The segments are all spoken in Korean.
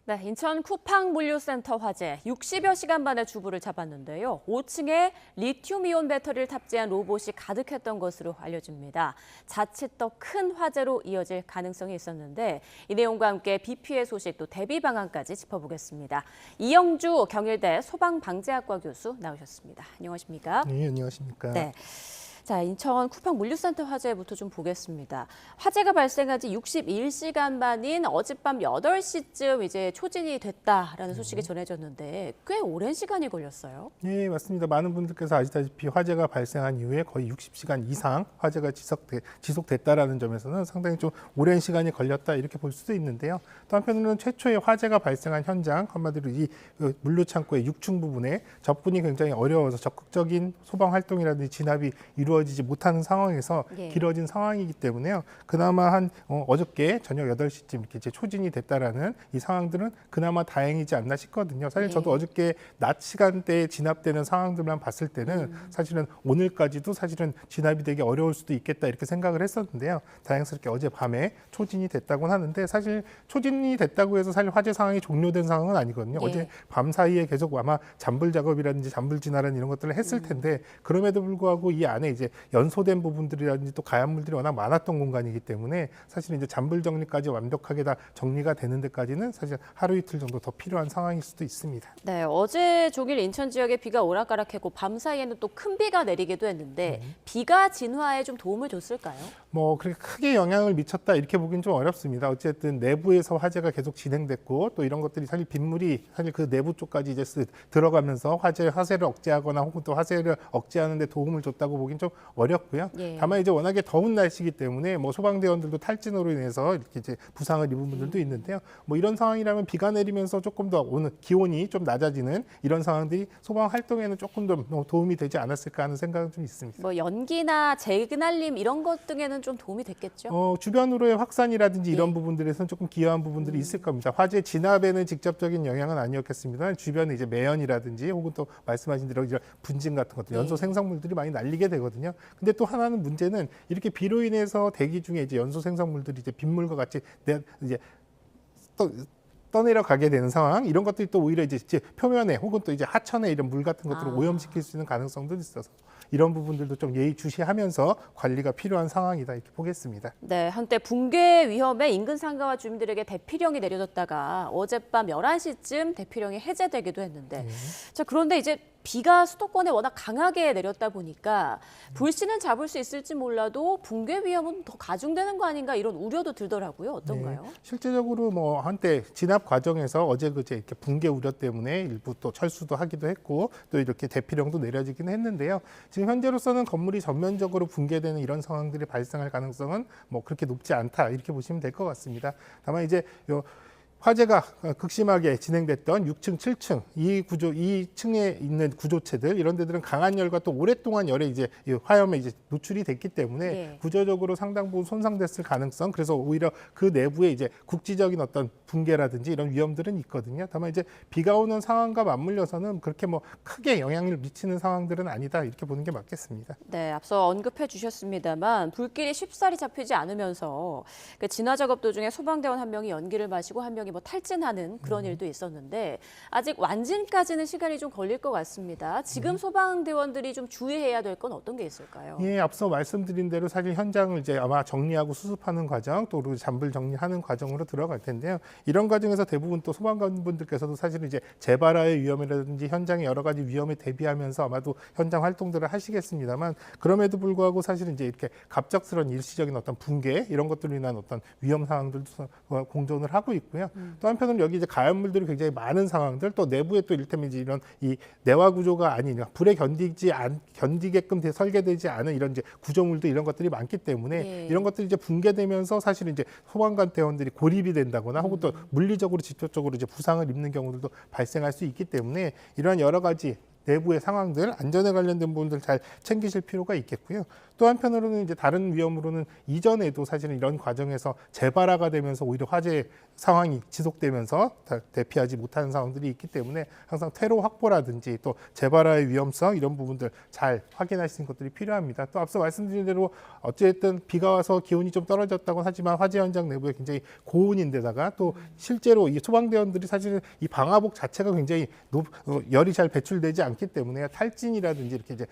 네, 인천 쿠팡물류센터 화재 60여 시간 만에 주부를 잡았는데요. 5층에 리튬이온 배터리를 탑재한 로봇이 가득했던 것으로 알려집니다. 자칫 더 큰 화재로 이어질 가능성이 있었는데 이 내용과 함께 비 피해 소식 또 대비 방안까지 짚어보겠습니다. 이영주 경일대 소방방재학과 교수 나오셨습니다. 안녕하십니까? 네, 안녕하십니까? 네. 자, 인천 쿠팡물류센터 화재부터 좀 보겠습니다. 화재가 발생한 지 61시간 만인 어젯밤 8시쯤 이제 초진이 됐다라는 소식이 전해졌는데 꽤 오랜 시간이 걸렸어요. 네, 맞습니다. 많은 분들께서 아시다시피 화재가 발생한 이후에 거의 60시간 이상 화재가 지속됐다라는 점에서는 상당히 좀 오랜 시간이 걸렸다 이렇게 볼 수도 있는데요. 또 한편으로는 최초의 화재가 발생한 현장, 한마디로 이 물류창고의 6층 부분에 접근이 굉장히 어려워서 적극적인 소방 활동이라든지 진압이 이루어지지 못하는 상황에서 길어진 상황이기 때문에요. 그나마 어저께 저녁 8시쯤 이렇게 이제 초진이 됐다라는 이 상황들은 그나마 다행이지 않나 싶거든요. 사실 저도 어저께 낮 시간대에 진압되는 상황들만 봤을 때는 사실은 오늘까지도 사실은 진압이 되기 어려울 수도 있겠다 이렇게 생각을 했었는데요. 다행스럽게 어젯밤에 초진이 됐다고는 하는데 사실 초진이 됐다고 해서 사실 화재 상황이 종료된 상황은 아니거든요. 어제 밤 사이에 계속 아마 잔불 작업이라든지 잔불 진화라는 이런 것들을 했을 텐데 그럼에도 불구하고 이 안에 이제 연소된 부분들이라든지 또 가연물들이 워낙 많았던 공간이기 때문에 사실 이제 잔불 정리까지 완벽하게 다 정리가 되는 데까지는 사실 하루 이틀 정도 더 필요한 상황일 수도 있습니다. 네, 어제 종일 인천 지역에 비가 오락가락했고 밤 사이에는 또 큰 비가 내리기도 했는데 비가 진화에 좀 도움을 줬을까요? 뭐 그렇게 크게 영향을 미쳤다 이렇게 보기는 좀 어렵습니다. 어쨌든 내부에서 화재가 계속 진행됐고 또 이런 것들이 사실 빗물이 사실 그 내부 쪽까지 이제 들어가면서 화재를 억제하거나 혹은 또 화재를 억제하는 데 도움을 줬다고 보기는 좀 어렵고요. 다만 이제 워낙에 더운 날씨이기 때문에 뭐 소방대원들도 탈진으로 인해서 이렇게 이제 부상을 입은 분들도 있는데요. 뭐 이런 상황이라면 비가 내리면서 조금 더 오늘 기온이 좀 낮아지는 이런 상황들이 소방 활동에는 조금 더 도움이 되지 않았을까 하는 생각은 좀 있습니다. 뭐 연기나 재그날림 이런 것 등에는 좀 도움이 됐겠죠? 주변으로의 확산이라든지 이런 부분들에서는 조금 기여한 부분들이 있을 겁니다. 화재 진압에는 직접적인 영향은 아니었겠습니다만 주변에 이제 매연이라든지 혹은 또 말씀하신 대로 이런 분진 같은 것들, 연소 생성물들이 많이 날리게 되거든요. 근데 또 하나는 문제는 이렇게 비로 인해서 대기 중에 이제 연소 생성물들이 이제 빗물과 같이 이제 떠내려가게 되는 상황, 이런 것들이 또 오히려 이제 표면에 혹은 또 이제 하천에 이런 물 같은 것들을 오염시킬 수 있는 가능성도 있어서 이런 부분들도 좀 예의주시하면서 관리가 필요한 상황이다 이렇게 보겠습니다. 네, 한때 붕괴 위험에 인근 상가와 주민들에게 대피령이 내려졌다가 어젯밤 11시쯤 대피령이 해제되기도 했는데 자, 그런데 이제 비가 수도권에 워낙 강하게 내렸다 보니까 불씨는 잡을 수 있을지 몰라도 붕괴 위험은 더 가중되는 거 아닌가 이런 우려도 들더라고요. 어떤가요? 실제적으로 뭐 한때 진압 과정에서 어제 그제 이렇게 붕괴 우려 때문에 일부 또 철수도 하기도 했고 또 이렇게 대피령도 내려지긴 했는데요. 지금 현재로서는 건물이 전면적으로 붕괴되는 이런 상황들이 발생할 가능성은 뭐 그렇게 높지 않다 이렇게 보시면 될 것 같습니다. 다만 이제 화재가 극심하게 진행됐던 6층, 7층 이 구조, 2층에 있는 구조체들 이런 데들은 강한 열과 또 오랫동안 열에 이제 화염에 이제 노출이 됐기 때문에 구조적으로 상당 부분 손상됐을 가능성, 그래서 오히려 그 내부에 이제 국지적인 어떤 붕괴라든지 이런 위험들은 있거든요. 다만 이제 비가 오는 상황과 맞물려서는 그렇게 뭐 크게 영향을 미치는 상황들은 아니다 이렇게 보는 게 맞겠습니다. 네, 앞서 언급해 주셨습니다만 불길이 쉽사리 잡히지 않으면서 그 진화 작업 도중에 소방대원 한 명이 연기를 마시고 한 명이 뭐 탈진하는 그런 일도 있었는데 아직 완진까지는 시간이 좀 걸릴 것 같습니다. 지금 소방대원들이 좀 주의해야 될 건 어떤 게 있을까요? 예, 앞서 말씀드린 대로 사실 현장을 이제 아마 정리하고 수습하는 과정, 또 잔불 정리하는 과정으로 들어갈 텐데요. 이런 과정에서 대부분 또 소방관분들께서도 사실은 이제 재발화의 위험이라든지 현장의 여러 가지 위험에 대비하면서 아마도 현장 활동들을 하시겠습니다만 그럼에도 불구하고 사실은 이제 이렇게 갑작스러운 일시적인 어떤 붕괴 이런 것들로 인한 어떤 위험 상황들도 공존을 하고 있고요. 또 한편으로 여기 이제 가연물들이 굉장히 많은 상황들, 또 내부에 또 이를테면 이제 이런 이 내화 구조가 아닌 불에 견디게끔 설계되지 않은 이런 이제 구조물도 이런 것들이 많기 때문에 이런 것들이 이제 붕괴되면서 사실 이제 소방관 대원들이 고립이 된다거나 혹은 또 물리적으로 직접적으로 이제 부상을 입는 경우들도 발생할 수 있기 때문에 이러한 여러 가지 내부의 상황들, 안전에 관련된 부분들 잘 챙기실 필요가 있겠고요. 또 한편으로는 이제 다른 위험으로는 이전에도 사실은 이런 과정에서 재발화가 되면서 오히려 화재 상황이 지속되면서 대피하지 못하는 상황들이 있기 때문에 항상 퇴로 확보라든지 또 재발화의 위험성 이런 부분들 잘 확인하시는 것들이 필요합니다. 또 앞서 말씀드린 대로 어쨌든 비가 와서 기온이 좀 떨어졌다고 하지만 화재 현장 내부에 굉장히 고온인데다가 또 실제로 이 소방대원들이 사실은 이 방화복 자체가 굉장히 열이 잘 배출되지 않기 때문에 탈진이라든지 이렇게 이제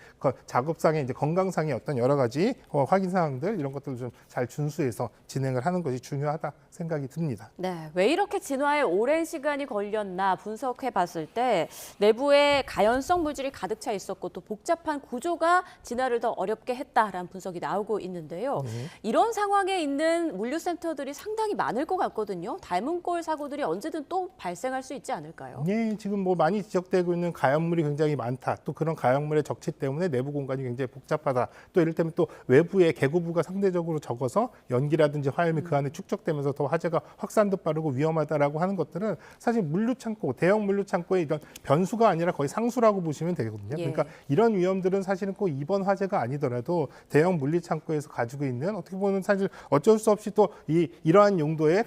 작업상의 이제 건강상의 어떤 여러 가지 확인 사항들 이런 것들을 좀 잘 준수해서 진행을 하는 것이 중요하다 생각이 듭니다. 네, 왜 이렇게 진화에 오랜 시간이 걸렸나 분석해 봤을 때 내부에 가연성 물질이 가득 차 있었고 또 복잡한 구조가 진화를 더 어렵게 했다라는 분석이 나오고 있는데요. 이런 상황에 있는 물류센터들이 상당히 많을 것 같거든요. 닮은 꼴 사고들이 언제든 또 발생할 수 있지 않을까요? 네, 지금 뭐 많이 지적되고 있는 가연물이 굉장히 많다. 또 그런 가연물의 적치 때문에 내부 공간이 굉장히 복잡하다. 또 이를테면 또 외부에 개구부가 상대적으로 적어서 연기라든지 화염이 그 안에 축적되면서 더 화재가 확산도 빠르고 위험하다라고 하는 것들은 사실 물류창고, 대형 물류창고의 이런 변수가 아니라 거의 상수라고 보시면 되거든요. 예. 그러니까 이런 위험들은 사실은 꼭 이번 화재가 아니더라도 대형 물류창고에서 가지고 있는 어떻게 보면 사실 어쩔 수 없이 또 이러한 용도의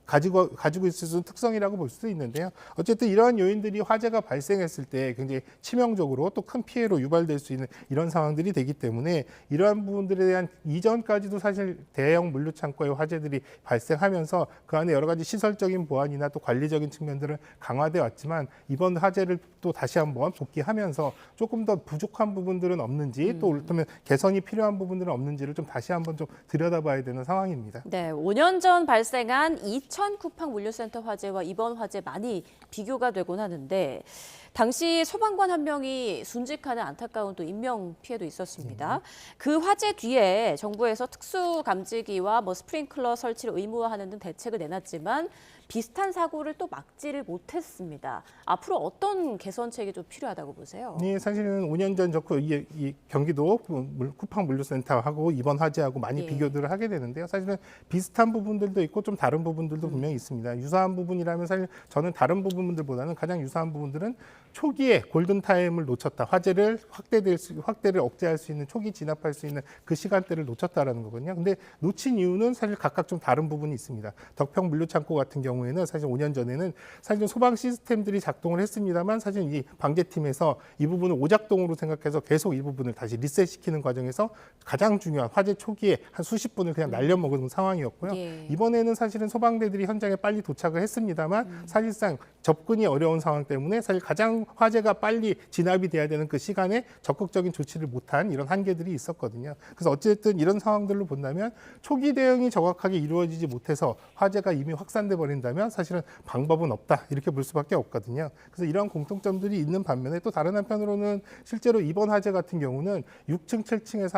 가지고 있을 수 있는 특성이라고 볼 수도 있는데요. 어쨌든 이러한 요인들이 화재가 발생했을 때 굉장히 치명적으로 또 큰 피해로 유발될 수 있는 이런 상황들이 되기 때문에 이러한 부분들에 대한 이전까지도 사실 대형 물류창고의 화재들이 발생하면서 그 안에 여러 가지 시설적인 보안이나 또 관리적인 측면들은 강화돼 왔지만 이번 화재를 또 다시 한번 복귀하면서 조금 더 부족한 부분들은 없는지 또 그렇다면 개선이 필요한 부분들은 없는지를 좀 다시 한번 좀 들여다봐야 되는 상황입니다. 네, 5년 전 발생한 이천 쿠팡 물류센터 화재와 이번 화재 많이 비교가 되곤 하는데 당시 소방관 한 명이 순직하는 안타까운 또 인명 피해도 있었습니다. 그 화재 뒤에 정부에서 특수 감지기와 뭐 스프링클러 설치를 의무화하는 등 대책을 내놨지만 비슷한 사고를 또 막지를 못했습니다. 앞으로 어떤 개선책이 좀 필요하다고 보세요? 네, 사실은 5년 전 좋고 이 경기도 쿠팡 물류센터하고 이번 화재하고 많이 예. 비교들을 하게 되는데요. 사실은 비슷한 부분들도 있고 좀 다른 부분들도 분명히 있습니다. 유사한 부분이라면 사실 저는 다른 부분들보다는 가장 유사한 부분들은 초기에 골든타임을 놓쳤다. 화재를 확대를 억제할 수 있는 초기 진압할 수 있는 그 시간대를 놓쳤다라는 거거든요. 근데 놓친 이유는 사실 각각 좀 다른 부분이 있습니다. 덕평 물류창고 같은 경우에는 사실 5년 전에는 사실 소방 시스템들이 작동을 했습니다만 사실 이 방재팀에서 이 부분을 오작동으로 생각해서 계속 이 부분을 다시 리셋시키는 과정에서 가장 중요한 화재 초기에 한 수십 분을 그냥 날려먹은 상황이었고요. 예. 이번에는 사실은 소방대들이 현장에 빨리 도착을 했습니다만 사실상 접근이 어려운 상황 때문에 사실 가장 화재가 빨리 진압이 돼야 되는 그 시간에 적극적인 조치를 못한 이런 한계들이 있었거든요. 그래서 어쨌든 이런 상황들로 본다면 초기 대응이 정확하게 이루어지지 못해서 화재가 이미 확산돼 버린다면 사실은 방법은 없다 이렇게 볼 수밖에 없거든요. 그래서 이러한 공통점들이 있는 반면에 또 다른 한편으로는 실제로 이번 화재 같은 경우는 6층, 7층에서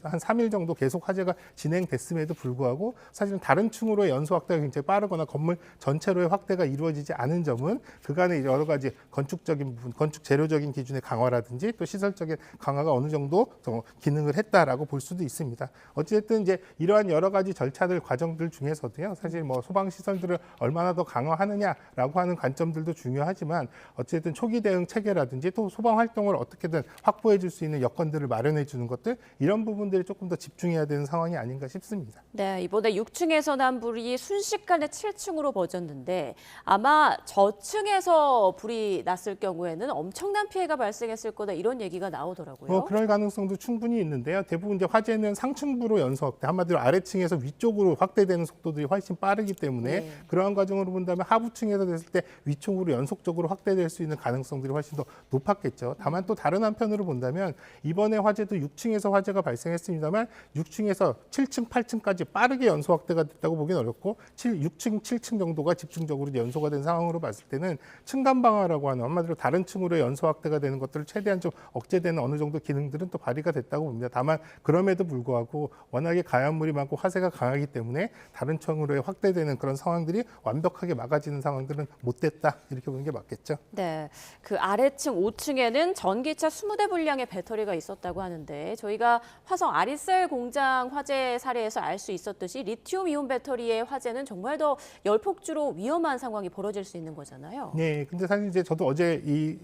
한 3일 정도 계속 화재가 진행됐음에도 불구하고 사실은 다른 층으로의 연소 확대가 굉장히 빠르거나 건물 전체로의 확대가 이루어지지 않은 점은 그간의 여러 가지 건축적인 부분, 건축 재료적인 기준의 강화라든지 또 시설적인 강화가 어느 정도 더 기능을 했다라고 볼 수도 있습니다. 어쨌든 이제 이러한 여러 가지 절차들 과정들 중에서도요. 사실 뭐 소방 시설들을 얼마나 더 강화하느냐라고 하는 관점들도 중요하지만 어쨌든 초기 대응 체계라든지 또 소방 활동을 어떻게든 확보해 줄 수 있는 여건들을 마련해 주는 것들 이런 부분들이 조금 더 집중해야 되는 상황이 아닌가 싶습니다. 네, 이번에 6층에서 난 불이 순식간에 7층으로 번졌는데 아마 저층에서 불이 났을 경우에는 엄청난 피해가 발생했을 거다 이런 얘기가 나오더라고요. 그럴 가능성도 충분히 있는데요. 대부분 이제 화재는 상층부로 연소 확대, 한마디로 아래층에서 위쪽으로 확대되는 속도들이 훨씬 빠르기 때문에 네. 그러한 과정으로 본다면 하부층에서 됐을 때 위쪽으로 연속적으로 확대될 수 있는 가능성들이 훨씬 더 높았겠죠. 다만 또 다른 한편으로 본다면 이번에 화재도 6층에서 화재가 발생했습니다만 6층에서 7층, 8층까지 빠르게 연소 확대가 됐다고 보기는 어렵고 6층, 7층 정도가 집중적으로 연소가 된 상황으로 봤을 때는 층간 방화라고 하는 한마디로 다른 층으로 연소 확대가 되는 것들을 최대한 좀 억제되는 어느 정도 기능들은 또 발휘가 됐다고 봅니다. 다만 그럼에도 불구하고 워낙에 가연물이 많고 화재가 강하기 때문에 다른 층으로 확대되는 그런 상황들이 완벽하게 막아지는 상황들은 못 됐다 이렇게 보는 게 맞겠죠. 네, 그 아래층 5층에는 전기차 20대 분량의 배터리가 있었다고 하는데 저희가 화성 아리셀 공장 화재 사례에서 알 수 있었듯이 리튬이온 배터리의 화재는 정말 더 열폭주로 위험한 상황이 벌어질 수 있는 거잖아요. 네, 근데 사실 이제 저도 어제 이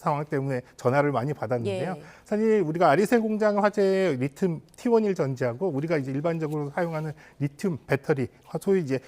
상황 때문에 전화를 많이 받았는데요. 예. 사실 우리가 아리셀 공장 화재의 리튬 T1일 전지하고 우리가 이제 일반적으로 사용하는 리튬 배터리, 소위 이제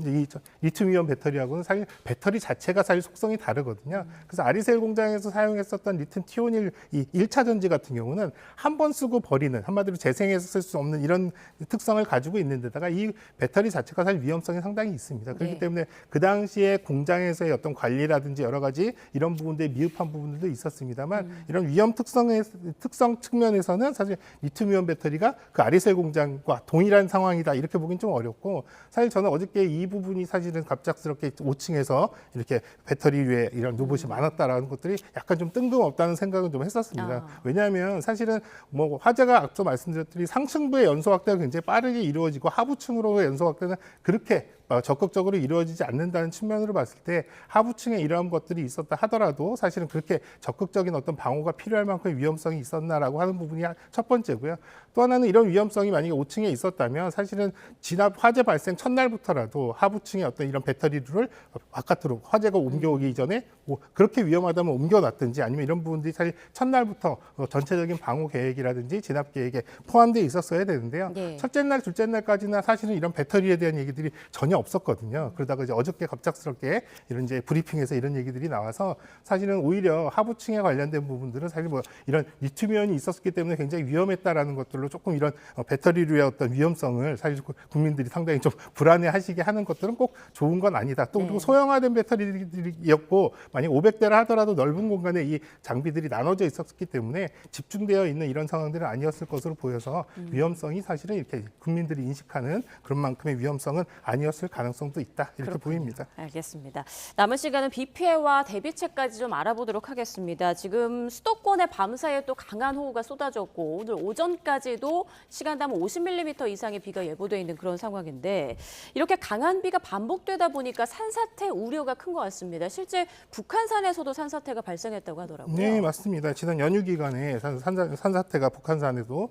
이 리튬이온 배터리하고는 사실 배터리 자체가 사실 속성이 다르거든요. 그래서 아리셀 공장에서 사용했었던 리튬 T1일 이 1차 전지 같은 경우는 한 번 쓰고 버리는, 한마디로 재생해서 쓸 수 없는 이런 특성을 가지고 있는데다가 이 배터리 자체가 사실 위험성이 상당히 있습니다. 그렇기 네. 때문에 그 당시에 공장에서의 어떤 관리라든지 여러 가지 이런 부분들이 미흡한 부분들도 있었습니다만 이런 위험 특성 측면에서는 사실 리튬이온 배터리가 그 아리셀 공장과 동일한 상황이다 이렇게 보긴 좀 어렵고, 사실 저는 어저께 이 부분이 사실은 갑작스럽게 5층에서 이렇게 배터리 위에 이런 로봇이 많았다라는 것들이 약간 좀 뜬금없다는 생각은 좀 했었습니다. 왜냐하면 사실은 뭐 화재가 앞서 말씀드렸듯이 상층부의 연소 확대가 굉장히 빠르게 이루어지고 하부층으로의 연소 확대는 그렇게 적극적으로 이루어지지 않는다는 측면으로 봤을 때 하부층에 이러한 것들이 있었다 하더라도 사실은 그렇게 적극적인 어떤 방호가 필요할 만큼의 위험성이 있었나라고 하는 부분이 첫 번째고요. 또 하나는 이런 위험성이 만약에 5층에 있었다면 사실은 진압 화재 발생 첫날부터라도 하부층에 어떤 이런 배터리를 바깥으로 화재가 옮겨오기 전에 뭐 그렇게 위험하다면 옮겨놨든지 아니면 이런 부분들이 사실 첫날부터 전체적인 방호 계획이라든지 진압 계획에 포함되어 있었어야 되는데요. 네. 첫째 날, 둘째 날까지는 사실은 이런 배터리에 대한 얘기들이 전혀 없었거든요. 그러다가 이제 어저께 갑작스럽게 이런 이제 브리핑에서 이런 얘기들이 나와서 사실은 오히려 하부층에 관련된 부분들은 사실 뭐 이런 리튬이온이 있었기 때문에 굉장히 위험했다라는 것들로 조금 이런 배터리류의 어떤 위험성을 사실 국민들이 상당히 좀 불안해하시게 하는 것들은 꼭 좋은 건 아니다. 또 그리고 소형화된 배터리였고 만약 500대라 하더라도 넓은 공간에 이 장비들이 나눠져 있었기 때문에 집중되어 있는 이런 상황들은 아니었을 것으로 보여서 위험성이 사실은 이렇게 국민들이 인식하는 그런 만큼의 위험성은 아니었을 가능성도 있다 이렇게 그렇군요. 보입니다. 알겠습니다. 남은 시간은 비 피해와 대비책까지 좀 알아보도록 하겠습니다. 지금 수도권의 밤사이에 또 강한 호우가 쏟아졌고 오늘 오전까지도 시간당 50mm 이상의 비가 예보돼 있는 그런 상황인데 이렇게 강한 비가 반복되다 보니까 산사태 우려가 큰 것 같습니다. 실제 북한산에서도 산사태가 발생했다고 하더라고요. 네, 맞습니다. 지난 연휴 기간에 산사태가 북한산에도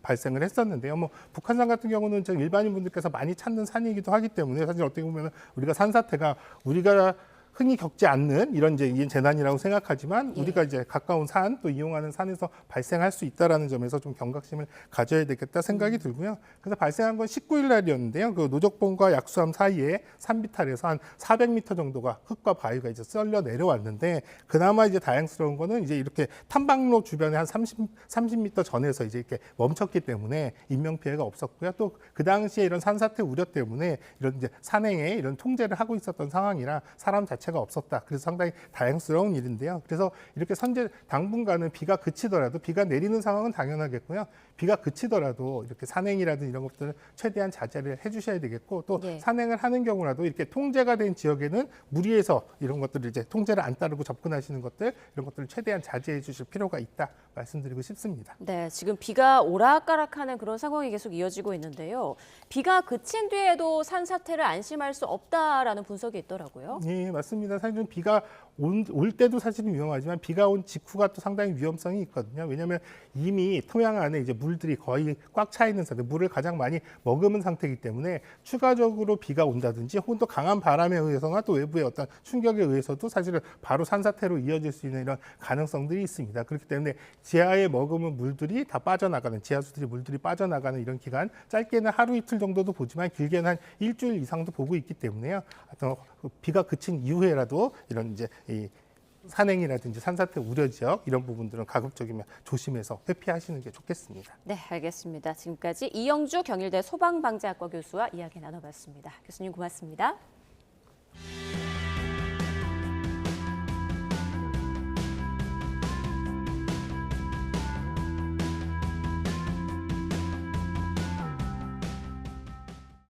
발생을 했었는데요. 뭐 북한산 같은 경우는 일반인 분들께서 많이 찾는 산이기도 하기 때문에 사실 어떻게 보면 우리가 산사태가 우리가 흔히 겪지 않는 이런 이제 재난이라고 생각하지만 우리가 이제 가까운 산 또 이용하는 산에서 발생할 수 있다라는 점에서 좀 경각심을 가져야 되겠다 생각이 들고요. 그래서 발생한 건 19일 날이었는데요. 그 노적봉과 약수함 사이에 산비탈에서 한 400m 정도가 흙과 바위가 이제 썰려 내려왔는데 그나마 이제 다행스러운 거는 이제 이렇게 탐방로 주변에 한 30m 전에서 이제 이렇게 멈췄기 때문에 인명 피해가 없었고요. 또 그 당시에 이런 산사태 우려 때문에 이런 이제 산행에 이런 통제를 하고 있었던 상황이라 사람 자체가 없었다. 그래서 상당히 다행스러운 일인데요. 그래서 이렇게 당분간은 비가 그치더라도 비가 내리는 상황은 당연하겠고요. 비가 그치더라도 이렇게 산행이라든 이런 것들을 최대한 자제를 해주셔야 되겠고 또 산행을 하는 경우라도 이렇게 통제가 된 지역에는 무리해서 이런 것들을 이제 통제를 안 따르고 접근하시는 것들 이런 것들을 최대한 자제해 주실 필요가 있다 말씀드리고 싶습니다. 네, 지금 비가 오락가락하는 그런 상황이 계속 이어지고 있는데요. 비가 그친 뒤에도 산사태를 안심할 수 없다라는 분석이 있더라고요. 네, 맞습니다. 사실 좀 비가 올 때도 사실은 위험하지만 비가 온 직후가 또 상당히 위험성이 있거든요. 왜냐하면 이미 토양 안에 이제 물들이 거의 꽉 차 있는 상태, 물을 가장 많이 머금은 상태이기 때문에 추가적으로 비가 온다든지 혹은 또 강한 바람에 의해서나 또 외부의 어떤 충격에 의해서도 사실은 바로 산사태로 이어질 수 있는 이런 가능성들이 있습니다. 그렇기 때문에 지하에 머금은 물들이 다 빠져나가는 지하수들이 물들이 빠져나가는 이런 기간 짧게는 하루 이틀 정도도 보지만 길게는 한 일주일 이상도 보고 있기 때문에요. 비가 그친 이후에라도 이런 이제 이 산행이라든지 산사태 우려 지역 이런 부분들은 가급적이면 조심해서 회피하시는 게 좋겠습니다. 네, 알겠습니다. 지금까지 이영주 경일대 소방방재학과 교수와 이야기 나눠봤습니다. 교수님 고맙습니다.